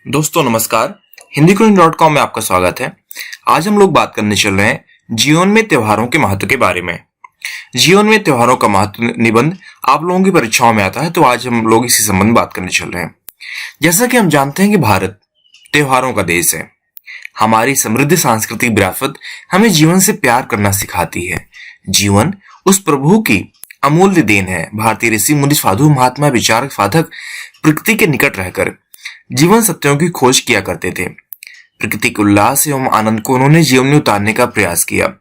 दोस्तों नमस्कार। हिंदीकुइन.com में आपका स्वागत है। आज हम लोग बात करने चल रहे हैं जीवन में त्योहारों के महत्व के बारे में। जीवन में त्योहारों का महत्व निबंध आप लोगों की परीक्षाओं में आता है, तो आज हम लोग इसी संबंध में बात करने चल रहे हैं। जैसा कि हम जानते हैं कि भारत त्योहारों का देश है। हमारी समृद्ध सांस्कृतिक विरासत हमें जीवन से प्यार करना सिखाती है। जीवन उस प्रभु की अमूल्य देन है। भारतीय ऋषि मुनि, साधु, महात्मा, विचारक, साधक प्रकृति के निकट रहकर जीवन सत्यों की खोज किया करते थे। प्रकृति के उल्लास एवं आनंद को उन्होंने जीवन में उतारने का प्रयास किया।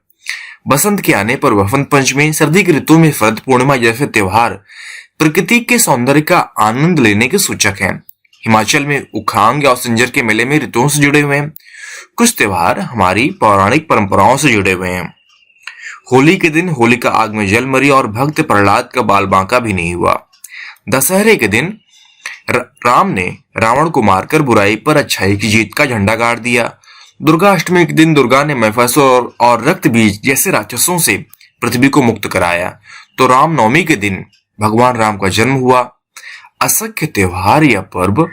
बसंत के आने पर वसंत पंचमी, सर्दी की ऋतु में शरद पूर्णिमा जैसे त्योहार प्रकृति के सौंदर्य का आनंद लेने के सूचक हैं। हिमाचल में उखांग और सिंजर के मेले में ऋतुओं से जुड़े हुए हैं। कुछ त्योहार हमारी पौराणिक परंपराओं से जुड़े हुए हैं। होली के दिन होलिका आग में जल मरी और भक्त प्रहलाद का बाल बांका भी नहीं हुआ। दशहरे के दिन राम ने रावण को मारकर बुराई पर अच्छाई की जीत का झंडा गाड़ दिया। दुर्गा अष्टमी के दिन दुर्गा ने महिषासुर और रक्त बीज जैसे राक्षसों से पृथ्वी को मुक्त कराया। तो राम नवमी के दिन भगवान राम का जन्म हुआ। असंख्य त्योहार या पर्व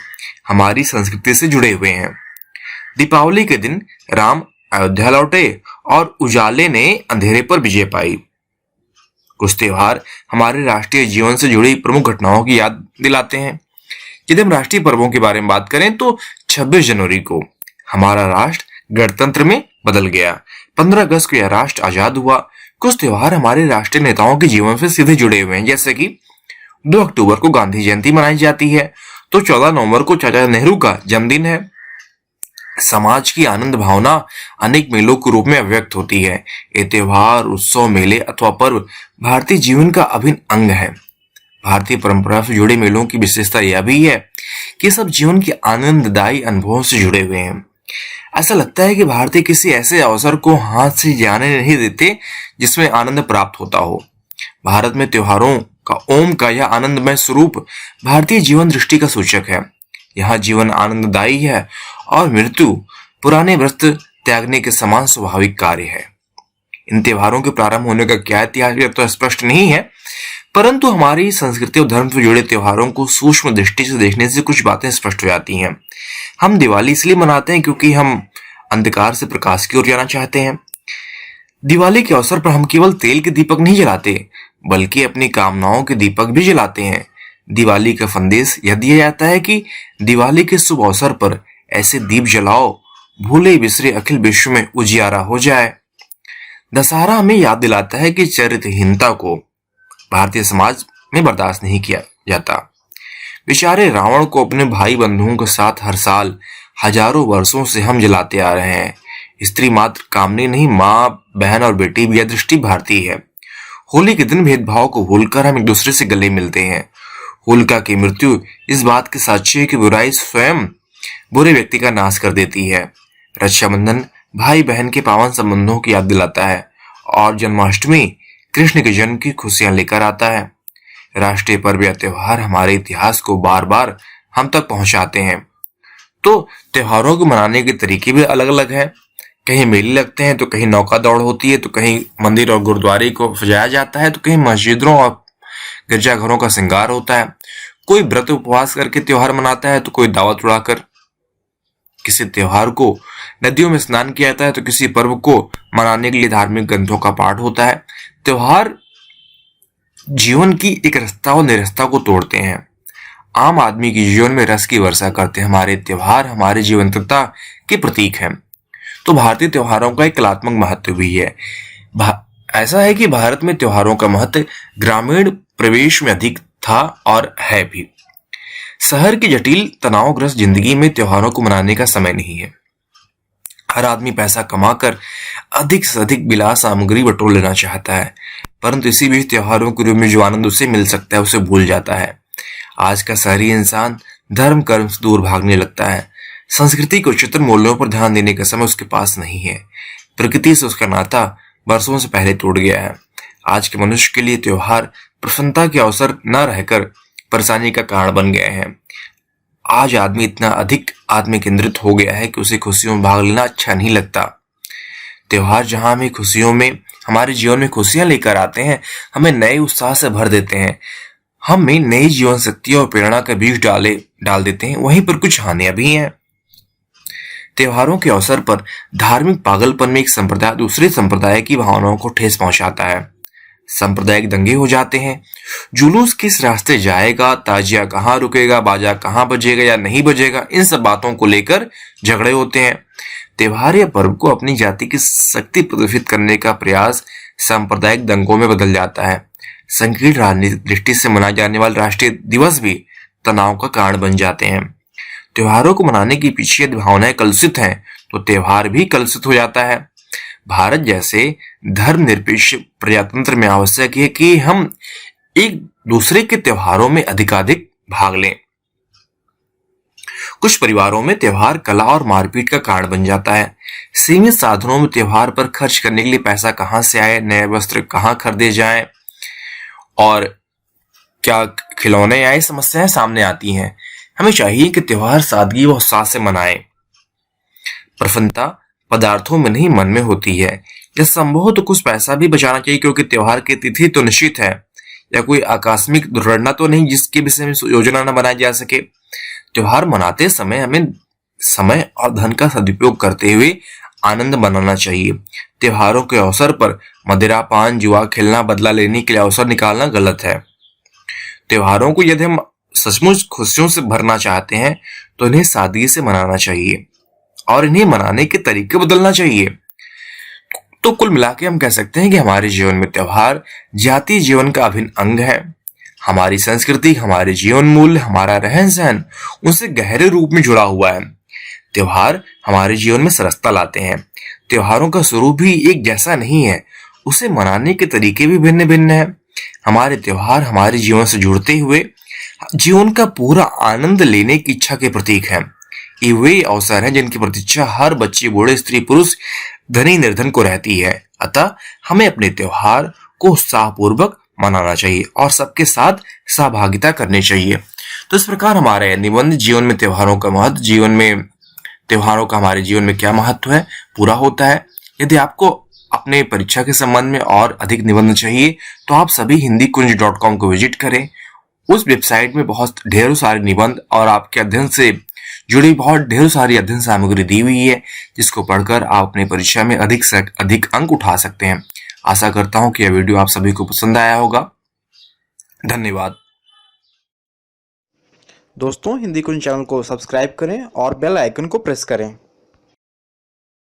हमारी संस्कृति से जुड़े हुए हैं। दीपावली के दिन राम अयोध्या लौटे और उजाले ने अंधेरे पर विजय पाई। कुछ त्योहार हमारे राष्ट्रीय जीवन से जुड़ी प्रमुख घटनाओं की याद दिलाते हैं। यदि हम राष्ट्रीय पर्वों के बारे में बात करें तो 26 जनवरी को हमारा राष्ट्र गणतंत्र में बदल गया। 15 अगस्त को यह राष्ट्र आजाद हुआ। कुछ त्योहार हमारे राष्ट्रीय नेताओं के जीवन से सीधे जुड़े हुए हैं, जैसे कि 2 अक्टूबर को गांधी जयंती मनाई जाती है, तो 14 नवंबर को चाचा नेहरू का जन्मदिन है। समाज की आनंद भावना अनेक मेलों के रूप में अभिव्यक्त होती है। ये त्योहार, उत्सव, मेले अथवा पर्व भारतीय जीवन का अभिन्न अंग है। भारतीय परंपरा से जुड़े मेलों की विशेषता यह भी है कि सब जीवन के आनंददायी अनुभवों से जुड़े हुए हैं। ऐसा लगता है कि भारतीय किसी ऐसे अवसर को हाथ से जाने नहीं देते जिसमें आनंद प्राप्त होता हो। भारत में त्योहारों का ओम का यह आनंदमय स्वरूप भारतीय जीवन दृष्टि का सूचक है। यहाँ जीवन आनंददायी है और मृत्यु पुराने वस्त्र त्यागने के समान स्वाभाविक कार्य है। इन त्योहारों के प्रारंभ होने का क्या इतिहास तो स्पष्ट नहीं है, परंतु हमारी संस्कृति और धर्म से जुड़े त्योहारों को सूक्ष्म दृष्टि से देखने से कुछ बातें स्पष्ट हो जाती हैं। हम दिवाली इसलिए मनाते हैं क्योंकि हम अंधकार से प्रकाश की ओर जाना चाहते हैं। दिवाली के अवसर पर हम केवल तेल के दीपक नहीं जलाते, बल्कि अपनी कामनाओं के दीपक भी जलाते हैं। दिवाली का संदेश यह दिया जाता है कि दिवाली के शुभ अवसर पर ऐसे दीप जलाओ, भूले बिसरे अखिल विश्व में उजियारा हो जाए। दशहरा हमें याद दिलाता है कि चरित्रहीनता को भारतीय समाज में बर्दाश्त नहीं किया जाता। बेचारे रावण को अपने भाई बंधुओं के साथ हर साल हजारों वर्षों से हम जलाते आ रहे हैं। स्त्री मात्र कामनी नहीं, माँ, बहन और बेटी भी यह दृष्टि भारतीय है। होली के दिन भेदभाव को भूलकर हम एक दूसरे से गले मिलते हैं। होलिका की मृत्यु इस बात के साक्षी है कि बुराई स्वयं बुरे व्यक्ति का नाश कर देती है। रक्षाबंधन भाई बहन के पावन संबंधों की याद दिलाता है और जन्माष्टमी कृष्ण के जन्म की खुशियां लेकर आता है। राष्ट्रीय पर्व या त्योहार हमारे इतिहास को बार बार हम तक पहुंचाते हैं। तो त्योहारों को मनाने के तरीके भी अलग अलग हैं। कहीं मेले लगते हैं, तो कहीं नौका दौड़ होती है, तो कहीं मंदिर और गुरुद्वारे को सजाया जाता है, तो कहीं मस्जिदों और गिरजाघरों का श्रृंगार होता है। कोई व्रत उपवास करके त्योहार मनाता है, तो कोई दावत उड़ाकर। किसी त्योहार को नदियों में स्नान किया जाता है, तो किसी पर्व को मनाने के लिए धार्मिक ग्रंथों का पाठ होता है। त्योहार जीवन की एक रसता और निरस्ता को तोड़ते हैं। आम आदमी के जीवन में रस की वर्षा करते हैं। हमारे त्योहार हमारी जीवंतता के प्रतीक हैं। तो भारतीय त्योहारों का एक कलात्मक महत्व भी है। ऐसा है कि भारत में त्योहारों का महत्व ग्रामीण प्रवेश में अधिक था और है भी। शहर की जटिल तनावग्रस्त जिंदगी में त्योहारों को मनाने का समय नहीं है। हर आदमी पैसा कमाकर अधिक से अधिक विलास सामग्री बटोर लेना चाहता है, परंतु इसी बीच त्योहारों के रूप में जो आनंद उसे मिल सकता है उसे भूल जाता है। आज का शहरी इंसान धर्म कर्म से दूर भागने लगता है। संस्कृति के उच्चतर मूल्यों पर ध्यान देने का समय उसके पास नहीं है। प्रकृति से उसका नाता वर्षों से पहले टूट गया है। आज के मनुष्य के लिए त्योहार प्रसन्नता के अवसर न रहकर परेशानी का कारण बन गए हैं। आज आदमी इतना अधिक आत्म केंद्रित हो गया है कि उसे खुशियों में भाग लेना अच्छा नहीं लगता। त्योहार जहां हमें खुशियों में हमारे जीवन में खुशियां लेकर आते हैं, हमें नए उत्साह से भर देते हैं, हमें नई जीवन शक्ति और प्रेरणा का बीज डाल देते हैं। वहीं पर कुछ हानियां भी हैं। त्योहारों के अवसर पर धार्मिक पागलपन में एक संप्रदाय दूसरे संप्रदाय की भावनाओं को ठेस पहुंचाता है। सांप्रदायिक दंगे हो जाते हैं। जुलूस किस रास्ते जाएगा, ताजिया कहाँ रुकेगा, बाजा कहाँ बजेगा या नहीं बजेगा, इन सब बातों को लेकर झगड़े होते हैं। त्योहार या पर्व को अपनी जाति की शक्ति प्रदर्शित करने का प्रयास सांप्रदायिक दंगों में बदल जाता है। संकीर्ण राजनीतिक दृष्टि से मनाए जाने वाले राष्ट्रीय दिवस भी तनाव का कारण बन जाते हैं। त्योहारों को मनाने की पीछे यदि भावनाएं कलुषित हैं तो त्योहार भी कलुषित हो जाता है। भारत जैसे धर्मनिरपेक्ष प्रजातंत्र में आवश्यक है कि हम एक दूसरे के त्योहारों में अधिकाधिक भाग लें। कुछ परिवारों में त्योहार कला और मारपीट का कारण बन जाता है। सीमित साधनों में त्योहार पर खर्च करने के लिए पैसा कहां से आए, नए वस्त्र कहां खरीदे जाएं और क्या खिलौने आए, समस्याएं सामने आती हैं। हमें चाहिए कि त्योहार सादगी व उत्साह से मनाएं। प्रसन्नता पदार्थों में नहीं, मन में होती है। यह संभव हो तो कुछ पैसा भी बचाना चाहिए, क्योंकि त्योहार की तिथि तो निश्चित है, या कोई आकस्मिक दुर्घटना तो नहीं जिसके विषय में योजना न बनाई जा सके। त्योहार मनाते समय हमें समय और धन का सदुपयोग करते हुए आनंद मनाना चाहिए। त्योहारों के अवसर पर मदिरा, पान, जुआ खेलना, बदला लेने के लिए अवसर निकालना गलत है। त्योहारों को यदि हम सचमुच खुशियों से भरना चाहते हैं तो इन्हें सादगी से मनाना चाहिए और इन्हें मनाने के तरीके बदलना चाहिए। तो कुल मिला के हम कह सकते हैं कि हमारे जीवन में त्योहार जातीय जीवन का अभिन्न अंग है। हमारी संस्कृति, हमारे जीवन मूल्य, हमारा रहन सहन उनसे गहरे रूप में जुड़ा हुआ है। त्योहार हमारे जीवन में सरसता लाते हैं। त्योहारों का स्वरूप भी एक जैसा नहीं है, उसे मनाने के तरीके भी भिन्न भिन्न है। हमारे त्योहार हमारे जीवन से जुड़ते हुए जीवन का पूरा आनंद लेने की इच्छा के प्रतीक हैं। ये वे अवसर हैं जिनकी प्रतीक्षा हर बच्चे, बूढ़े, स्त्री, पुरुष, धनी, निर्धन को रहती है। अतः हमें अपने त्योहार को उत्साहपूर्वक मनाना चाहिए और सबके साथ सहभागिता करनी चाहिए। तो इस प्रकार हमारे निबंध जीवन में त्योहारों का महत्व, त्योहारों का हमारे जीवन में क्या महत्व है, पूरा होता है। यदि आपको अपने परीक्षा के संबंध में और अधिक निबंध चाहिए तो आप सभी hindikunj.com को विजिट करें। उस वेबसाइट में बहुत ढेरों सारे निबंध और आपके अध्ययन से जुड़ी बहुत ढेरों सारी अध्ययन सामग्री दी हुई है, जिसको पढ़कर आप अपनी परीक्षा में अधिक से अधिक अंक उठा सकते हैं। आशा करता हूं कि यह वीडियो आप सभी को पसंद आया होगा। धन्यवाद। दोस्तों, हिंदी कुंज चैनल को सब्सक्राइब करें और बेल आइकन को प्रेस करें।